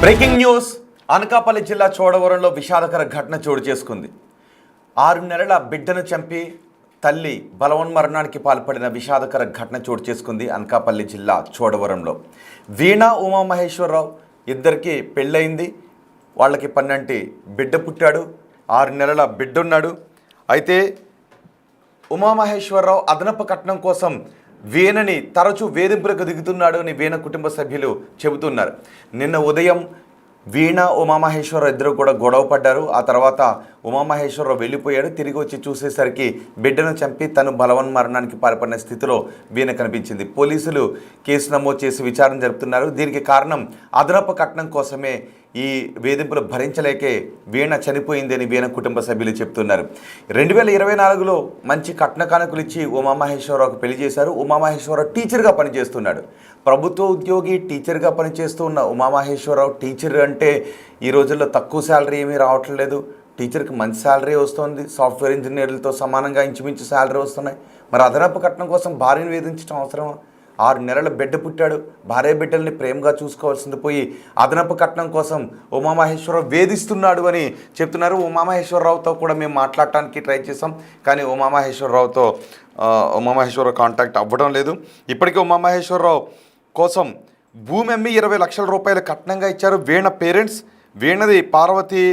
Breaking news. Anakapalli జిల్లా చోడవరంలో విషాదకర ఘటన చోటు చేసుకుంది. 6 నెలల బిడ్డను చంపి తల్లి బలవన్మరణానికి పాల్పడిన విషాదకర ఘటన చోటు చేసుకుంది అనకాపల్లి జిల్లా చోడవరంలో. వీణా ఉమామహేశ్వరరావు ఇద్దరికి పెళ్ళయింది. వాళ్ళకి 12 బిడ్డ పుట్టాడు. 6 నెలల బిడ్డ ఉన్నాడు. అయితే ఉమామహేశ్వరరావు అదనపు కట్నం కోసం వీణని తరచూ వేధింపులకు దిగుతున్నాడు అని వీణ కుటుంబ సభ్యులు చెబుతున్నారు. నిన్న ఉదయం వీణ ఉమామహేశ్వరరావు ఇద్దరు కూడా గొడవ పడ్డారు. ఆ తర్వాత ఉమామహేశ్వరరావు వెళ్ళిపోయాడు. తిరిగి వచ్చి చూసేసరికి బిడ్డను చంపి తను బలవన్మరణానికి పాల్పడిన స్థితిలో వీణ కనిపించింది. పోలీసులు కేసు నమోదు చేసి విచారణ జరుపుతున్నారు. దీనికి కారణం అదనపు కట్నం కోసమే. ఈ వేధింపులు భరించలేకే వీణ చనిపోయింది అని వీణ కుటుంబ సభ్యులు చెప్తున్నారు. 2024లో మంచి కట్న కానుకలు ఇచ్చి ఉమామహేశ్వరరావుకు పెళ్లి చేశారు. ఉమామహేశ్వరరావు టీచర్గా పనిచేస్తున్నాడు. ప్రభుత్వ ఉద్యోగి టీచర్గా పనిచేస్తూ ఉన్న ఉమామహేశ్వరరావు టీచర్ అంటే ఈ రోజుల్లో తక్కువ శాలరీ ఏమీ రావట్లేదు. టీచర్కి మంచి శాలరీ వస్తుంది. సాఫ్ట్వేర్ ఇంజనీర్లతో సమానంగా ఇంచుమించు శాలరీ వస్తున్నాయి. మరి అదనపు కట్నం కోసం భార్యను వేధించడం అవసరమా? 6 నెలల బిడ్డ పుట్టాడు. భార్య బిడ్డల్ని ప్రేమగా చూసుకోవాల్సింది పోయి అదనపు కట్నం కోసం ఉమామహేశ్వరరావు వేధిస్తున్నాడు అని చెప్తున్నారు. ఉమామహేశ్వరరావుతో కూడా మేము మాట్లాడటానికి ట్రై చేసాం, కానీ ఉమామహేశ్వరరావు కాంటాక్ట్ అవ్వడం లేదు. ఇప్పటికే ఉమామహేశ్వరరావు కోసం భూమి అమ్మి 20 లక్షల రూపాయలు కట్నంగా ఇచ్చారు వీణ పేరెంట్స్. వీణది పార్వతి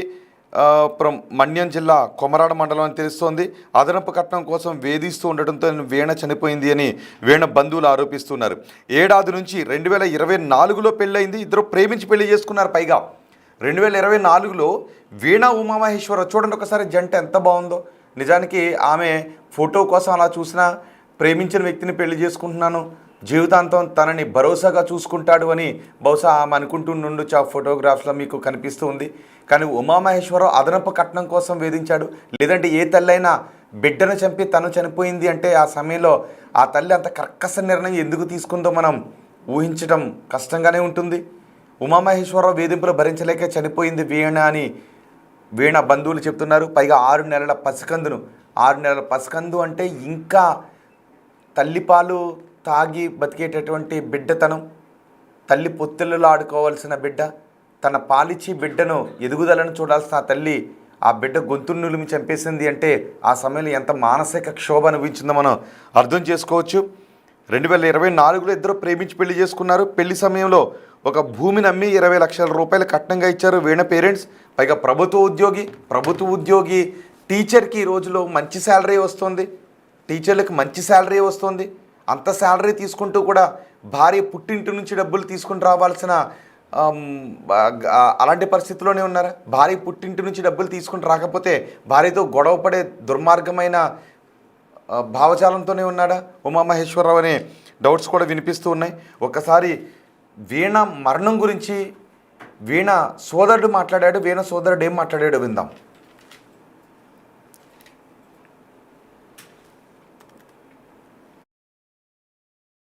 మన్యం జిల్లా కొమరాడ మండలం అని తెలుస్తోంది. అదనపు కట్నం కోసం వేధిస్తూ ఉండటంతో వీణ చనిపోయింది అని వీణ బంధువులు ఆరోపిస్తున్నారు. ఏడాది నుంచి 2024లో పెళ్ళయింది. ఇద్దరు ప్రేమించి పెళ్లి చేసుకున్నారు. పైగా 2024లో వీణ ఉమామహేశ్వరరావు చూడండి ఒకసారి జంట ఎంత బాగుందో. నిజానికి ఆమె ఫోటో కోసం అలా చూసినా ప్రేమించిన వ్యక్తిని పెళ్లి చేసుకుంటున్నాను, జీవితాంతం తనని భరోసాగా చూసుకుంటాడు అని బహుశా ఆమె అనుకుంటుండొచ్చు. ఆ ఫోటోగ్రాఫ్స్లో మీకు కనిపిస్తూ ఉంది. కానీ ఉమామహేశ్వరరావు అదనపు కట్నం కోసం వేధించాడు. లేదంటే ఏ తల్లైనా బిడ్డను చంపి తను చనిపోయింది అంటే ఆ సమయంలో ఆ తల్లి అంత కర్కశ నిర్ణయం ఎందుకు తీసుకుందో మనం ఊహించడం కష్టంగానే ఉంటుంది. ఉమామహేశ్వరరావు వేధింపులు భరించలేక చనిపోయింది వీణ అని వీణ బంధువులు చెప్తున్నారు. పైగా 6 నెలల పసికందును 6 నెలల పసికందు అంటే ఇంకా తల్లిపాలు తాగి బతికేటటువంటి బిడ్డతనం, తల్లి పొత్తిళ్ళలో ఆడుకోవాల్సిన బిడ్డ, తన పాలిచ్చి బిడ్డను ఎదుగుదలను చూడాల్సిన ఆ తల్లి ఆ బిడ్డ గొంతును నులిమి చంపేసింది అంటే ఆ సమయంలో ఎంత మానసిక క్షోభ అనిపించిందో మనం అర్థం చేసుకోవచ్చు. 2024లో ఇద్దరు ప్రేమించి పెళ్లి చేసుకున్నారు. పెళ్లి సమయంలో ఒక భూమిని అమ్మి 20 లక్షల రూపాయలు కట్నంగా ఇచ్చారు వీణ పేరెంట్స్. పైగా ప్రభుత్వ ఉద్యోగి టీచర్కి ఈ రోజులో మంచి శాలరీ వస్తుంది. టీచర్లకు మంచి శాలరీ వస్తుంది. అంత శాలరీ తీసుకుంటూ కూడా భార్య పుట్టింటి నుంచి డబ్బులు తీసుకుని రావాల్సిన అలాంటి పరిస్థితిలోనే ఉన్నారా? భార్య పుట్టింటి నుంచి డబ్బులు తీసుకుని రాకపోతే భార్యతో గొడవపడే దుర్మార్గమైన భావజాలంతోనే ఉన్నాడా ఉమామహేశ్వరరావు అనే డౌట్స్ కూడా వినిపిస్తూ ఉన్నాయి. ఒక్కసారి వీణ మరణం గురించి వీణ సోదరుడు మాట్లాడాడు. వీణ సోదరుడు ఏం మాట్లాడాడో విందాం.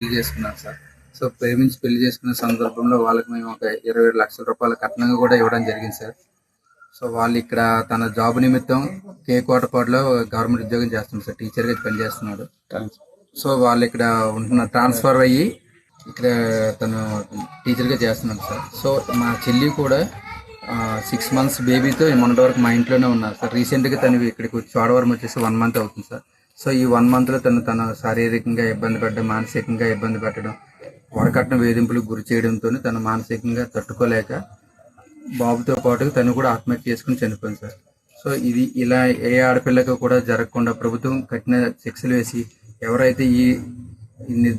చేసుకున్నాను సార్. సో ప్రేమించి పెళ్లి చేసుకున్న సందర్భంలో వాళ్ళకి మేము ఒక 27 లక్షల రూపాయల కట్నంగా కూడా ఇవ్వడం జరిగింది సార్. సో వాళ్ళు ఇక్కడ తన జాబ్ నిమిత్తం కోటపాడులో గవర్నమెంట్ ఉద్యోగం చేస్తున్నాడు సార్. టీచర్గా పని చేస్తున్నాడు. సో వాళ్ళు ఇక్కడ ఉంటున్న ట్రాన్స్ఫర్ అయ్యి ఇక్కడ తను టీచర్గా చేస్తున్నాడు సార్. సో మా చెల్లి కూడా 6 months బేబీతో మొన్నటి వరకు మా ఇంట్లోనే ఉన్నారు సార్. రీసెంట్గా తను ఇక్కడికి చోడవరం వచ్చేసి 1 month అవుతుంది సార్. సో ఈ 1 monthలో తను శారీరకంగా ఇబ్బంది పెట్టడం, మానసికంగా ఇబ్బంది పెట్టడం, వరకట్న వేధింపులకు గురి చేయడంతో తను మానసికంగా తట్టుకోలేక బాబుతో పాటు తను కూడా ఆత్మహత్య చేసుకుని చనిపోయింది సార్. సో ఇది ఇలా ఏ ఆడపిల్లకి కూడా జరగకుండా ప్రభుత్వం కఠిన శిక్షలు వేసి ఎవరైతే ఈ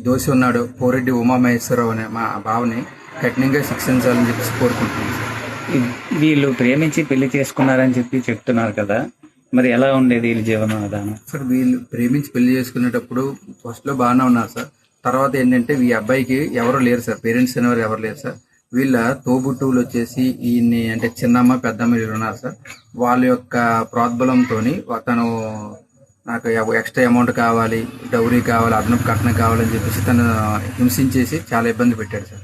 దోషి ఉన్నాడో పోరెడ్డి ఉమామహేశ్వరరావు అనే మా బావని కఠినంగా శిక్షించాలని చెప్పేసి కోరుకుంటున్నాను సార్. వీళ్ళు ప్రేమించి పెళ్లి చేసుకున్నారని చెప్తున్నారు కదా, మరి ఎలా ఉండేది వీళ్ళ జీవనం విధానం? సార్ వీళ్ళు ప్రేమించి పెళ్లి చేసుకునేటప్పుడు ఫస్ట్లో బాగానే ఉన్నారు సార్. తర్వాత ఏంటంటే ఈ అబ్బాయికి ఎవరు లేరు సార్, పేరెంట్స్ అనేవారు ఎవరు లేరు సార్. వీళ్ళ తోబుట్టువులు వచ్చేసి ఈయన్ని అంటే చిన్నమ్మ పెద్దమ్మ వీళ్ళు ఉన్నారు సార్. వాళ్ళ యొక్క ప్రోద్బలంతో తను నాకు ఎక్స్ట్రా అమౌంట్ కావాలి, డౌరీ కావాలి, అదనపు కట్నం కావాలని చెప్పేసి తను హింసించేసి చాలా ఇబ్బంది పెట్టాడు సార్.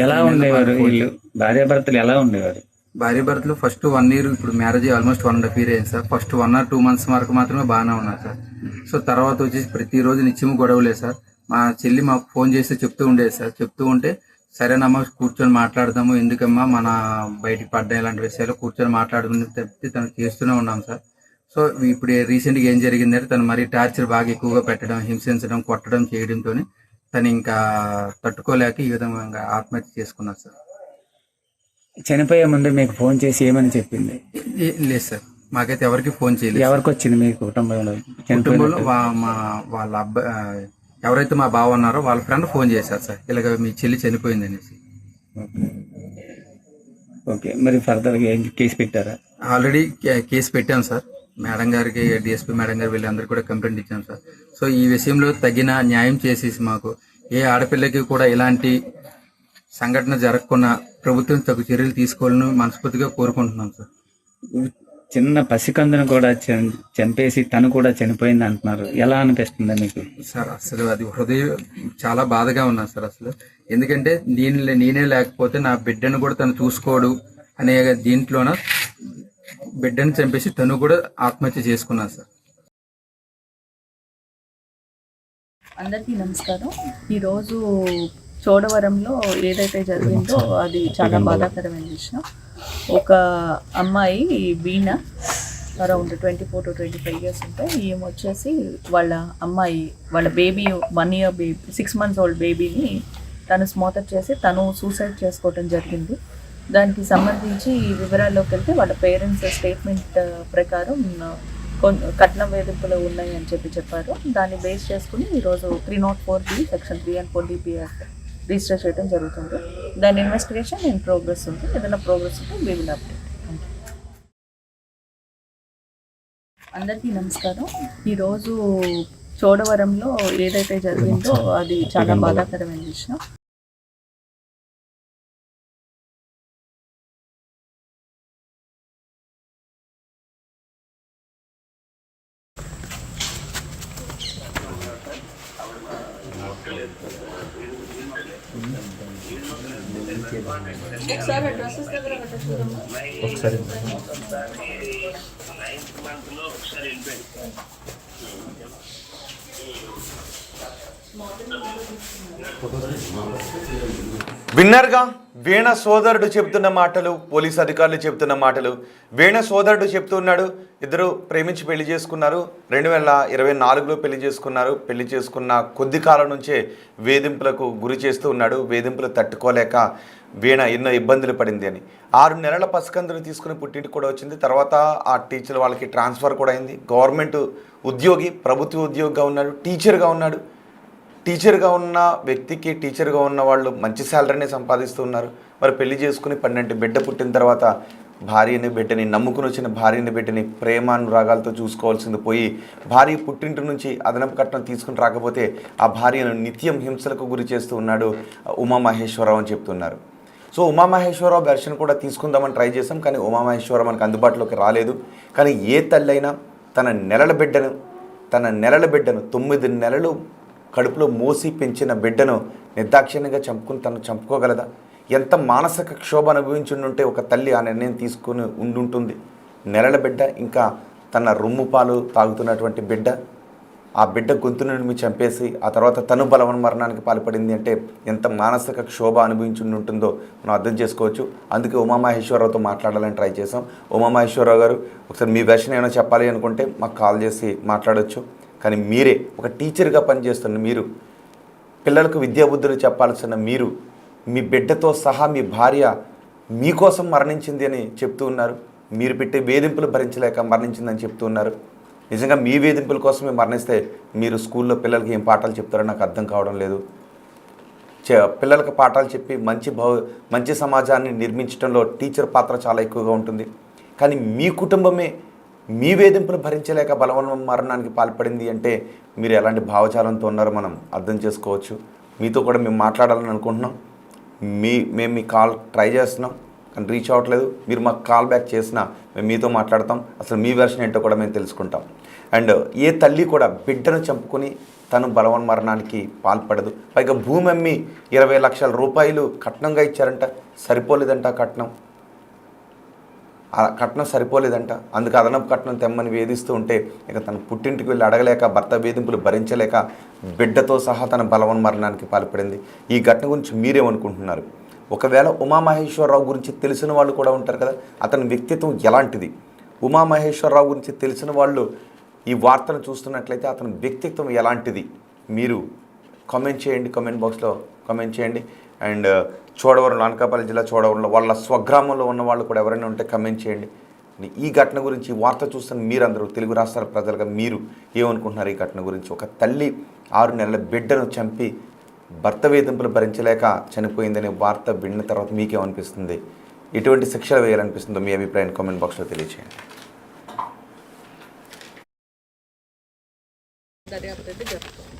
ఎలా ఉండేవారు వీళ్ళు? భార్యాభర్తలు ఎలా ఉండేవారు? భార్యాభర్తలు ఫస్ట్ 1 year, ఇప్పుడు మ్యారేజ్ ఆల్మోస్ట్ 1.5 year అయింది సార్. ఫస్ట్ 1 or 2 months వరకు మాత్రమే బాగానే ఉన్నారు సార్. సో తర్వాత వచ్చేసి ప్రతిరోజు నిత్యము గొడవలే సార్. మా చెల్లి మాకు ఫోన్ చేసి చెప్తూ ఉండేది సార్. చెప్తూ ఉంటే సరేనమ్మా కూర్చొని మాట్లాడదాము, ఎందుకమ్మా మన బయటికి పడ్డ ఇలాంటి విషయాలు కూర్చొని మాట్లాడుకుని తప్పితే తను చేస్తూనే ఉన్నాం సార్. సో ఇప్పుడు రీసెంట్గా ఏం జరిగిందంటే తను మరీ టార్చర్ బాగా ఎక్కువగా పెట్టడం, హింసించడం, కొట్టడం చేయడంతో తను ఇంకా తట్టుకోలేక ఈ విధంగా ఆత్మహత్య చేసుకున్నారు సార్. చనిపోయే ముందు మీకు ఫోన్ చేసి ఏమని చెప్పింది? లేదు సార్, మాకైతే ఎవరికి ఫోన్ చేయలేదు. ఎవరికి వచ్చింది మీ కుటుంబంలో? కుటుంబంలో వాళ్ళ అబ్బాయి ఎవరైతే మా బావ ఉన్నారో వాళ్ళ ఫ్రెండ్ ఫోన్ చేశారు సార్, ఇలాగ మీ చెల్లి చనిపోయింది అనేసి. ఓకే, మరి ఫర్దర్గా ఏం కేసు పెట్టారా? ఆల్రెడీ కేసు పెట్టాం సార్. మేడం గారికి, డిఎస్పీ మేడం గారు వీళ్ళందరూ కూడా కంప్లైంట్ ఇచ్చాం సార్. సో ఈ విషయంలో తగిన న్యాయం చేసేసి మాకు ఏ ఆడపిల్లకి కూడా ఇలాంటి సంఘటన జరగకుండా ప్రభుత్వం తగు చర్యలు తీసుకోవాలని మనస్ఫూర్తిగా కోరుకుంటున్నాం సార్. చిన్న పసికందును కూడా చంపేసి తను కూడా చనిపోయింది అంటున్నారు, ఎలా అనిపిస్తుంది మీకు? సార్ అసలు అది హృదయం చాలా బాధగా ఉన్నా సార్ అసలు. ఎందుకంటే నేనే లేకపోతే నా బిడ్డను కూడా తను చూసుకోడు అనే దీంట్లోన బిడ్డను చంపేసి తను కూడా ఆత్మహత్య చేసుకున్నాను సార్. అందరికీ నమస్కారం. ఈరోజు చోడవరంలో ఏదైతే జరిగిందో అది చాలా బాధాకరమైన విషయం. ఒక అమ్మాయి వీణ, అరౌండ్ 24 to 25 years ఉంటాయి. ఈమె వచ్చేసి వాళ్ళ baby 1 year baby, 6 months old బేబీని తను స్మోటర్ చేసి తను సూసైడ్ చేసుకోవటం జరిగింది. దానికి సంబంధించి వివరాల్లోకి వెళ్తే వాళ్ళ పేరెంట్స్ స్టేట్మెంట్ ప్రకారం కట్నం వేధింపులు ఉన్నాయి అని చెప్పారు. దాన్ని బేస్ చేసుకుని ఈరోజు 304B section 3 and 4 DP act register చేయడం జరుగుతుంది. దాని ఇన్వెస్టిగేషన్ ఇన్ ప్రోగ్రెస్ ఉంది. ఏదైనా ప్రోగ్రెస్ ఉంటే we will update. అందరికీ నమస్కారం. ఈరోజు చోడవరంలో ఏదైతే జరిగిందో అది చాలా బాధాకరమైన విషయం. ఒకసారి డ్రెస్సెస్ దగ్గర ఒకసారి విన్నర్గా వీణ సోదరుడు చెబుతున్న మాటలు, పోలీస్ అధికారులు చెబుతున్న మాటలు. వీణ సోదరుడు చెప్తున్నాడు, ఇద్దరు ప్రేమించి పెళ్లి చేసుకున్నారు, 2024లో పెళ్లి చేసుకున్నారు. పెళ్లి చేసుకున్న కొద్ది కాలం నుంచే వేధింపులకు గురి చేస్తూ ఉన్నాడు. వేధింపులు తట్టుకోలేక వీణ ఎన్నో ఇబ్బందులు పడింది అని. 6 నెలల పసికందుని తీసుకుని పుట్టింటికి కూడా వచ్చింది. తర్వాత ఆ టీచర్ వాళ్ళకి ట్రాన్స్ఫర్ కూడా అయింది. గవర్నమెంట్ ఉద్యోగి, ప్రభుత్వ ఉద్యోగిగా ఉన్నాడు, టీచర్గా ఉన్నాడు. టీచర్గా ఉన్న వ్యక్తికి, టీచర్గా ఉన్న వాళ్ళు మంచి శాలరీనే సంపాదిస్తూ ఉన్నారు. మరి పెళ్లి చేసుకుని 12 బిడ్డ పుట్టిన తర్వాత భార్యని బిడ్డని, నమ్ముకుని వచ్చిన భార్యని బిడ్డని ప్రేమానురాగాలతో చూసుకోవాల్సింది పోయి భార్య పుట్టింటి నుంచి అదనపు కట్నం తీసుకుని రాకపోతే ఆ భార్యను నిత్యం హింసలకు గురి చేస్తూ ఉన్నాడు ఉమామహేశ్వరరావు అని చెప్తున్నారు. సో ఉమామహేశ్వరరావు వెర్షన్ కూడా తీసుకుందామని ట్రై చేసాం, కానీ ఉమామహేశ్వరరావు మనకు అందుబాటులోకి రాలేదు. కానీ ఏ తల్లైనా తన నెలల బిడ్డను 9 నెలలు కడుపులో మోసి పెంచిన బిడ్డను నిర్దాక్షిణ్యంగా తను చంపుకోగలదా? ఎంత మానసిక క్షోభ అనుభవించుంటే ఒక తల్లి ఆ నిర్ణయం తీసుకుని ఉండుంటుంది. నెలల బిడ్డ, ఇంకా తన రొమ్ము పాలు తాగుతున్నటువంటి బిడ్డ, ఆ బిడ్డ గొంతును చంపేసి ఆ తర్వాత తను బలవన్మరణానికి పాల్పడింది అంటే ఎంత మానసిక క్షోభ అనుభవించుంటుందో మనం అర్థం చేసుకోవచ్చు. అందుకే ఉమామహేశ్వరరావుతో మాట్లాడాలని ట్రై చేసాం. ఉమామహేశ్వరరావు గారు, ఒకసారి మీ వెర్షన్ ఏమైనా చెప్పాలి అనుకుంటే మాకు కాల్ చేసి మాట్లాడవచ్చు. కానీ మీరే ఒక టీచర్గా పనిచేస్తున్న మీరు, పిల్లలకు విద్యాబుద్ధులు చెప్పాల్సిన మీరు, మీ బిడ్డతో సహా మీ భార్య మీకోసం మరణించింది అని చెప్తూ ఉన్నారు. మీరు పెట్టే వేధింపులు భరించలేక మరణించిందని చెప్తూ ఉన్నారు. నిజంగా మీ వేధింపుల కోసమే మరణిస్తే మీరు స్కూల్లో పిల్లలకి ఏం పాఠాలు చెప్తారో నాకు అర్థం కావడం లేదు. పిల్లలకు పాఠాలు చెప్పి మంచి సమాజాన్ని నిర్మించడంలో టీచర్ పాత్ర చాలా ఎక్కువగా ఉంటుంది. కానీ మీ కుటుంబమే మీ వేధింపులు భరించలేక బలవన్ మరణానికి పాల్పడింది అంటే మీరు ఎలాంటి భావజాలంతో ఉన్నారో మనం అర్థం చేసుకోవచ్చు. మీతో కూడా మేము మాట్లాడాలని అనుకుంటున్నాం. మేము మీ కాల్ ట్రై చేస్తున్నాం, కానీ రీచ్ అవ్వట్లేదు. మీరు మాకు కాల్ బ్యాక్ చేసినా మేము మీతో మాట్లాడతాం. అసలు మీ వెర్షన్ ఏంటో కూడా మేము తెలుసుకుంటాం. అండ్ ఏ తల్లి కూడా బిడ్డను చంపుకొని తను బలవన్ మరణానికి పాల్పడదు. పైగా భూమి అమ్మి 20 లక్షల రూపాయలు కట్నంగా ఇచ్చారంట, సరిపోలేదంట కట్నం. ఆ కట్నం సరిపోలేదంట, అందుకు అదనపు కట్నం తెమ్మని వేధిస్తూ ఉంటే ఇక తన పుట్టింటికి వెళ్ళి అడగలేక, భర్త వేధింపులు భరించలేక బిడ్డతో సహా తన బలవన్మరణానికి పాల్పడింది. ఈ ఘటన గురించి మీరేమనుకుంటున్నారు? ఒకవేళ ఉమామహేశ్వరరావు గురించి తెలిసిన వాళ్ళు కూడా ఉంటారు కదా, అతని వ్యక్తిత్వం ఎలాంటిది? ఉమామహేశ్వరరావు గురించి తెలిసిన వాళ్ళు ఈ వార్తను చూస్తున్నట్లయితే అతని వ్యక్తిత్వం ఎలాంటిది? మీరు కామెంట్ చేయండి, కామెంట్ బాక్స్లో కామెంట్ చేయండి. అండ్ చోడవరం, అనకాపల్లి జిల్లా చోడవరంలో వాళ్ళ స్వగ్రామంలో ఉన్న వాళ్ళు కూడా ఎవరైనా ఉంటే కామెంట్ చేయండి. ఈ ఘటన గురించి ఈ వార్త చూస్తున్న మీరందరూ తెలుగు రాష్ట్రాల ప్రజలుగా మీరు ఏమనుకుంటున్నారు ఈ ఘటన గురించి? ఒక తల్లి 6 నెలల బిడ్డను చంపి భర్త వేధింపులు భరించలేక చనిపోయిందనే వార్త విన్న తర్వాత మీకేమనిపిస్తుంది? ఎటువంటి శిక్షలు వేయాలనిపిస్తుందో మీ అభిప్రాయం కామెంట్ బాక్స్లో తెలియజేయండి. దర్యాప్తు అయితే జరుగుతుంది.